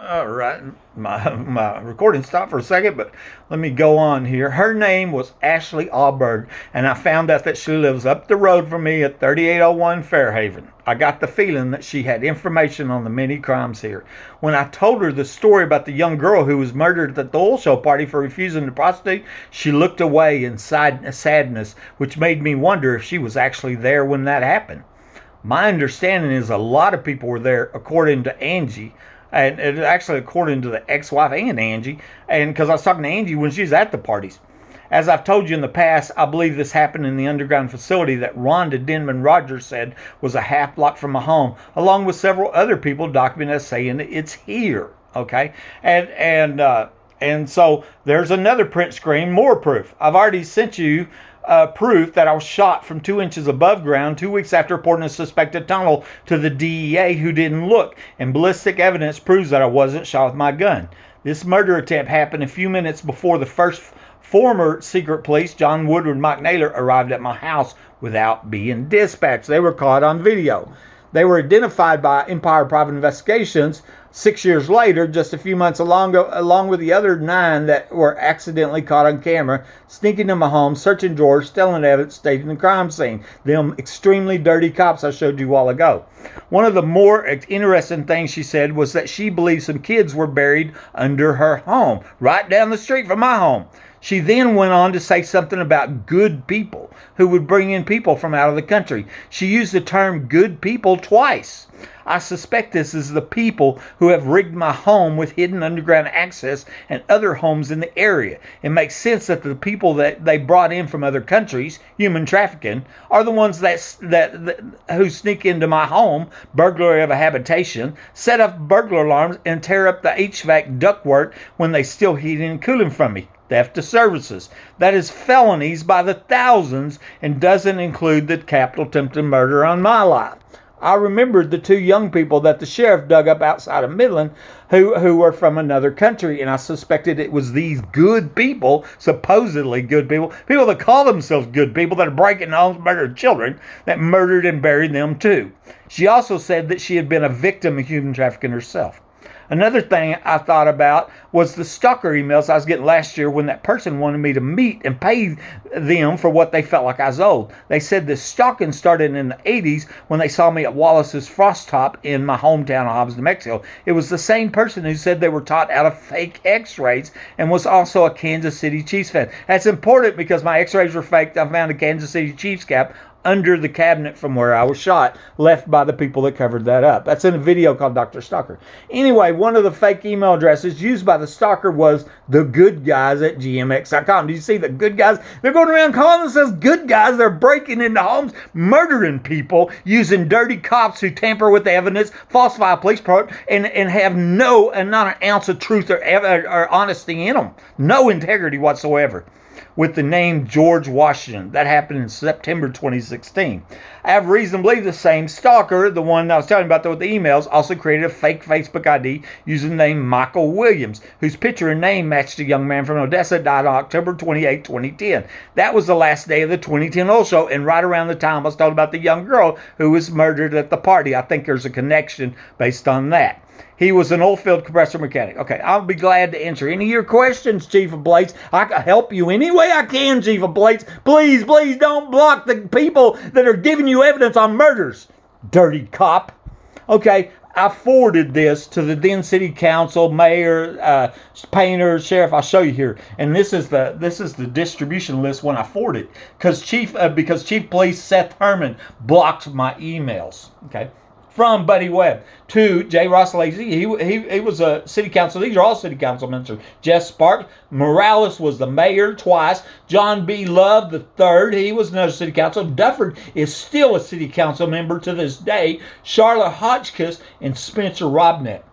All right, my recording stopped for a second, but let me go on here. Her name was Ashley Alberg, and I found out that she lives up the road from me at 3801 Fairhaven. I got the feeling that she had information on the many crimes here. When I told her the story about the young girl who was murdered at the oil show party for refusing to prostitute, she looked away in sadness, which made me wonder if she was actually there when that happened. My understanding is a lot of people were there, according to Angie. And actually, according to the ex-wife and Angie, and because I was talking to Angie when she was at the parties. As I've told you in the past, I believe this happened in the underground facility that Rhonda Denman Rogers said was a half block from my home, along with several other people documented as saying it's here. Okay, and so there's another print screen, more proof. I've already sent you proof that I was shot from 2 inches above ground 2 weeks after reporting a suspected tunnel to the DEA, who didn't look, and ballistic evidence proves that I wasn't shot with my gun. This murder attempt happened a few minutes before the first former secret police, John Woodward and Mike Naylor, arrived at my house without being dispatched. They were caught on video. They were identified by Empire Private Investigations 6 years later, just a few months along with the other 9 that were accidentally caught on camera, sneaking into my home, searching drawers, stealing evidence, staging the crime scene. Them extremely dirty cops I showed you a while ago. One of the more interesting things she said was that she believed some kids were buried under her home, right down the street from my home. She then went on to say something about good people who would bring in people from out of the country. She used the term good people twice. I suspect this is the people who have rigged my home with hidden underground access and other homes in the area. It makes sense that the people that they brought in from other countries, human trafficking, are the ones that who sneak into my home, burglary of a habitation, set up burglar alarms, and tear up the HVAC ductwork when they steal heating and cooling from me. Theft of services. That is felonies by the thousands and doesn't include the capital attempted murder on my life. I remembered the 2 young people that the sheriff dug up outside of Midland who were from another country, and I suspected it was these good people, supposedly good people, people that call themselves good people that are breaking homes, murdering children, that murdered and buried them too. She also said that she had been a victim of human trafficking herself. Another thing I thought about was the stalker emails I was getting last year when that person wanted me to meet and pay them for what they felt like I was owed. They said this stalking started in the 80s when they saw me at Wallace's Frost Top in my hometown of Hobbs, New Mexico. It was the same person who said they were taught out of fake x-rays and was also a Kansas City Chiefs fan. That's important because my x-rays were faked. I found a Kansas City Chiefs cap under the cabinet from where I was shot, left by the people that covered that up. That's in a video called Dr. Stalker. Anyway, one of the fake email addresses used by the stalker was the good guys at gmx.com. Do you see the good guys? They're going around calling themselves good guys. They're breaking into homes, murdering people, using dirty cops who tamper with evidence, falsify police report, and have not an ounce of truth or honesty in them. No integrity whatsoever. With the name George Washington. That happened in September 2016. I have reason to believe the same stalker, the one I was telling you about with the emails, also created a fake Facebook ID using the name Michael Williams, whose picture and name matched a young man from Odessa, died on October 28, 2010. That was the last day of the 2010 oil show, and right around the time I was told about the young girl who was murdered at the party. I think there's a connection based on that. He was an oilfield compressor mechanic. Okay, I'll be glad to answer any of your questions, Chief of Blades. I can help you any way I can, Chief of Blades. Please, please don't block the people that are giving you evidence on murders. Dirty cop. Okay, I forwarded this to the then city council, mayor, painter, sheriff. I'll show you here. And this is the distribution list when I forwarded because Chief Police Seth Herman blocked my emails. Okay. From Buddy Webb to J. Ross Lacy. He was a city council. These are all city council members. Jeff Sparks. Morales was the mayor twice. John B. Love the third. He was another city council. Dufford is still a city council member to this day. Charlotte Hotchkiss and Spencer Robnett.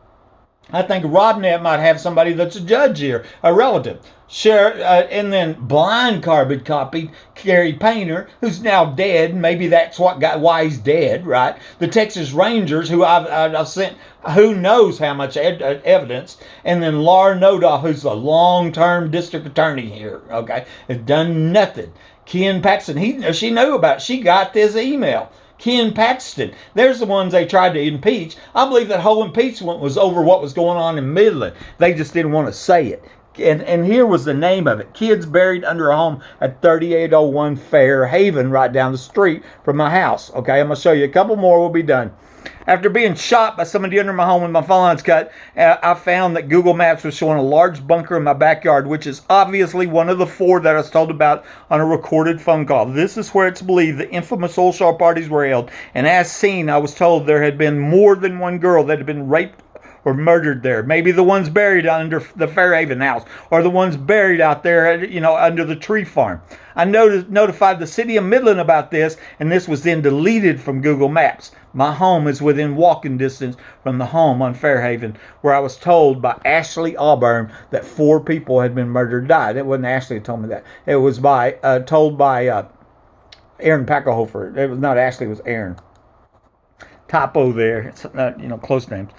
I think Robnett might have somebody that's a judge here, a relative. And then blind carbon copied Gary Painter, who's now dead. Maybe that's why he's dead, right? The Texas Rangers, who I've sent who knows how much evidence. And then Laura Nodoff, who's the long-term district attorney here, okay, has done nothing. Ken Paxton, she knew about it. She got this email. Ken Paxton. There's the ones they tried to impeach. I believe that whole impeachment was over what was going on in Midland. They just didn't want to say it. And here was the name of it. Kids buried under a home at 3801 Fair Haven, right down the street from my house. Okay, I'm going to show you a couple more. We'll be done. After being shot by somebody under my home with my phone lines cut, I found that Google Maps was showing a large bunker in my backyard, which is obviously one of the 4 that I was told about on a recorded phone call. This is where it's believed the infamous oil shore parties were held. And as seen, I was told there had been more than one girl that had been raped or murdered there. Maybe the ones buried under the Fairhaven house, or the ones buried out there, under the tree farm. I notified the city of Midland about this, and this was then deleted from Google Maps. My home is within walking distance from the home on Fairhaven, where I was told by Ashley Auburn that 4 people had been murdered, died. It wasn't Ashley who told me that. It was told by Aaron Packelhofer. It was not Ashley, it was Aaron. Typo there. It's not, close names.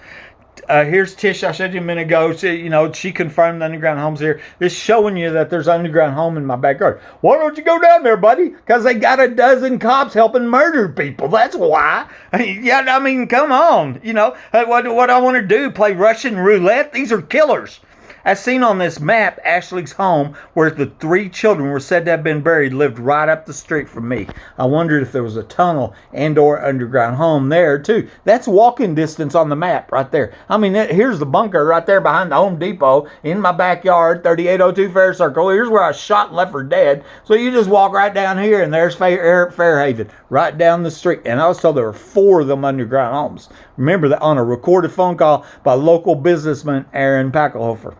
Here's Tish. I showed you a minute ago. She confirmed the underground homes here. This showing you that there's an underground home in my backyard. Why don't you go down there, buddy? Because they got a dozen cops helping murder people. That's why. Come on. What I want to do, play Russian roulette? These are killers. As seen on this map, Ashley's home, where the 3 children were said to have been buried, lived right up the street from me. I wondered if there was a tunnel and or underground home there, too. That's walking distance on the map right there. Here's the bunker right there behind the Home Depot in my backyard, 3802 Fair Circle. Here's where I shot and left for dead. So you just walk right down here, and there's Fairhaven, right down the street. And I was told there were 4 of them underground homes. Remember that on a recorded phone call by local businessman Aaron Packelhofer.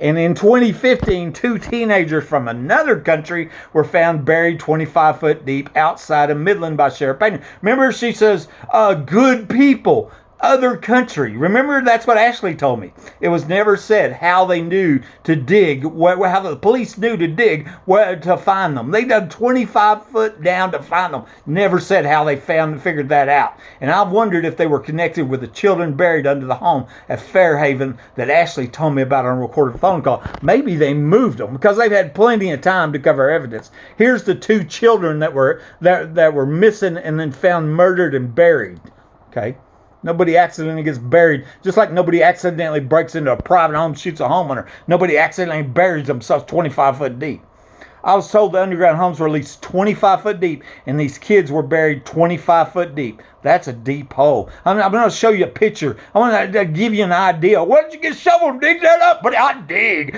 And in 2015, 2 teenagers from another country were found buried 25 foot deep outside of Midland by Sheriff Payne. Remember, she says, good people, other country. Remember, that's what Ashley told me. It was never said how they knew to dig, how the police knew to dig to find them. They dug 25 foot down to find them. Never said how they figured that out. And I wondered if they were connected with the children buried under the home at Fairhaven that Ashley told me about on a recorded phone call. Maybe they moved them because they've had plenty of time to cover evidence. Here's the 2 children that were missing and then found murdered and buried. Okay. Nobody accidentally gets buried, just like nobody accidentally breaks into a private home, shoots a homeowner. Nobody accidentally buries themselves 25 foot deep. I was told the underground homes were at least 25 foot deep, and these kids were buried 25 foot deep. That's a deep hole. I'm going to show you a picture. I want to give you an idea. Why don't you get a shovel and dig that up? But I dig.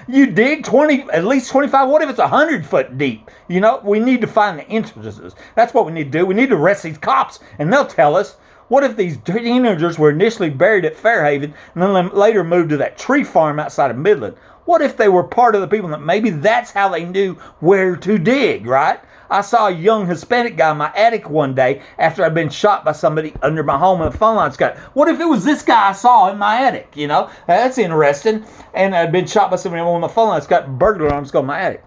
You dig at least 25. What if it's 100 foot deep? We need to find the entrances. That's what we need to do. We need to arrest these cops, and they'll tell us. What if these teenagers were initially buried at Fairhaven and then later moved to that tree farm outside of Midland? What if they were part of the people that maybe that's how they knew where to dig, right? I saw a young Hispanic guy in my attic one day after I'd been shot by somebody under my home and the phone lines cut. What if it was this guy I saw in my attic, That's interesting. And I'd been shot by somebody when my phone lines cut, burglar alarms go in my attic.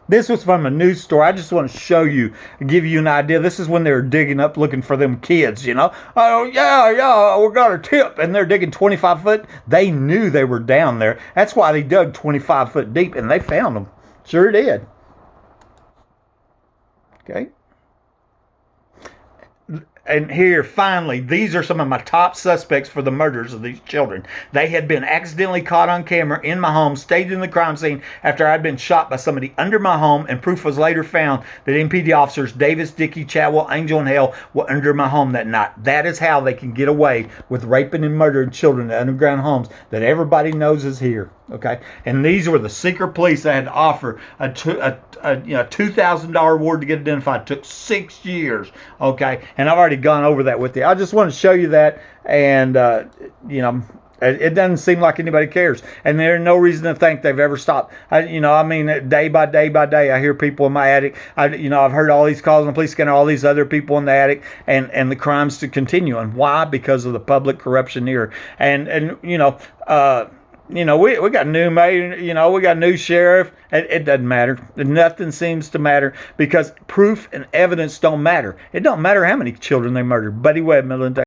This was from a news story. I just want to show you, give you an idea. This is when they were digging up looking for them kids, Oh, yeah, we got a tip. And they're digging 25 foot. They knew they were down there. That's why they dug 25 foot deep, and they found them. Sure did. Okay. And here, finally, these are some of my top suspects for the murders of these children. They had been accidentally caught on camera in my home, stayed in the crime scene after I'd been shot by somebody under my home, and proof was later found that MPD officers Davis, Dickey, Chadwell, Angel, and Hale were under my home that night. That is how they can get away with raping and murdering children in underground homes that everybody knows is here. Okay, and these were the secret police that had to offer a $2,000 reward to get identified. It took 6 years. Okay, and I've already gone over that with you. I just want to show you that, and it doesn't seem like anybody cares, and there's no reason to think they've ever stopped. Day by day, I hear people in my attic. I've heard all these calls on the police scanner, all these other people in the attic, and the crimes to continue. And why? Because of the public corruption here, we got new mayor, we got new sheriff. It doesn't matter. Nothing seems to matter because proof and evidence don't matter. It don't matter how many children they murdered. Buddy Webb, Midland,